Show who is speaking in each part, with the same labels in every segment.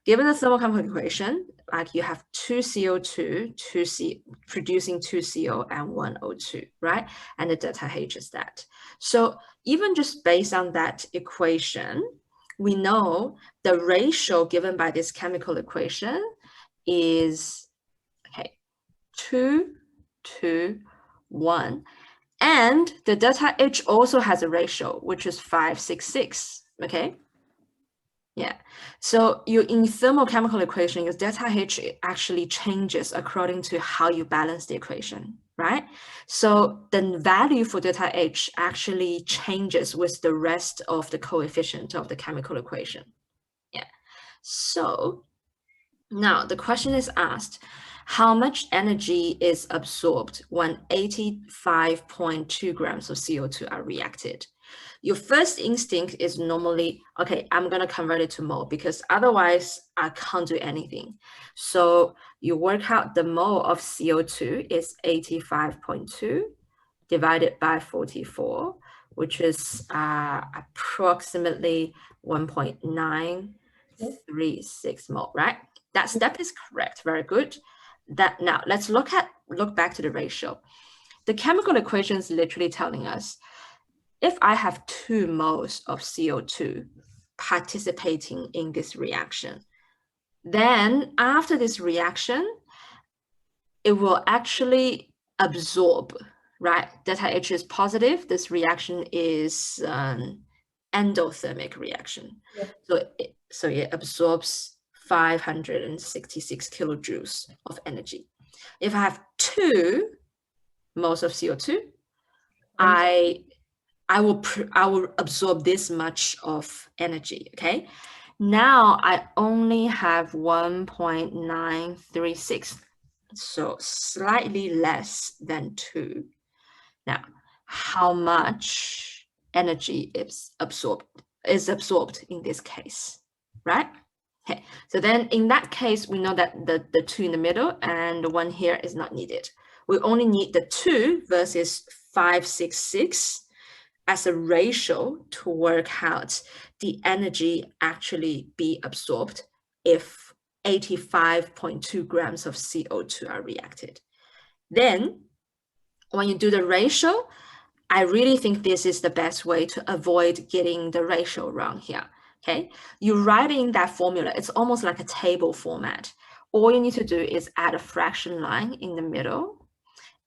Speaker 1: Given the thermochemical equation, like you have 2 CO2, producing 2 CO and 1 O2, right? And the delta H is that. So even just based on that equation, we know the ratio given by this chemical equation is 2 to 1. And the delta H also has a ratio, which is 566, okay? Yeah, so you in thermochemical equation, your delta H actually changes according to how you balance the equation, right? So the value for delta H actually changes with the rest of the coefficient of the chemical equation. Yeah, so now the question is asked, how much energy is absorbed when 85.2 grams of CO2 are reacted? Your first instinct is normally, okay, I'm going to convert it to mole because otherwise I can't do anything. So you work out the mole of CO2 is 85.2 divided by 44, which is approximately 1.936 mole, right? That step is correct. Very good. Now let's look back to the ratio. The chemical equation is literally telling us if I have 2 moles of CO2 participating in this reaction, then after this reaction, it will actually absorb, right? Delta H is positive. This reaction is endothermic reaction. Yep. So it absorbs 566 kilojoules of energy. If I have 2 moles of CO2, I will absorb this much of energy, okay? Now I only have 1.936, so slightly less than 2. Now, how much energy is absorbed in this case, right? Okay, so then in that case, we know that the 2 in the middle and the 1 here is not needed. We only need the 2 versus 566 as a ratio to work out the energy actually be absorbed if 85.2 grams of CO2 are reacted. Then when you do the ratio, I really think this is the best way to avoid getting the ratio wrong here. Okay, you write in that formula, it's almost like a table format. All you need to do is add a fraction line in the middle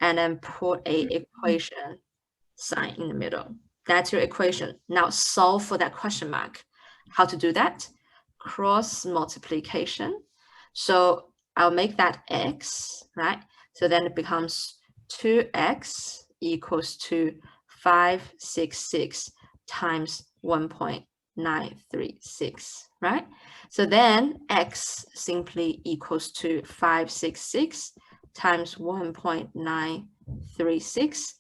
Speaker 1: and then put a equation sign in the middle. That's your equation. Now solve for that question mark. How to do that? Cross multiplication. So I'll make that x, right? So then it becomes 2x equals to 566 times 1.936, right? So then x simply equals to 566 times 1.936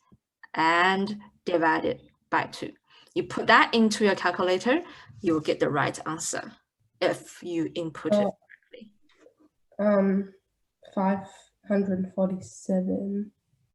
Speaker 1: and divided by 2. You put that into your calculator, you will get the right answer if you input it correctly.
Speaker 2: 547.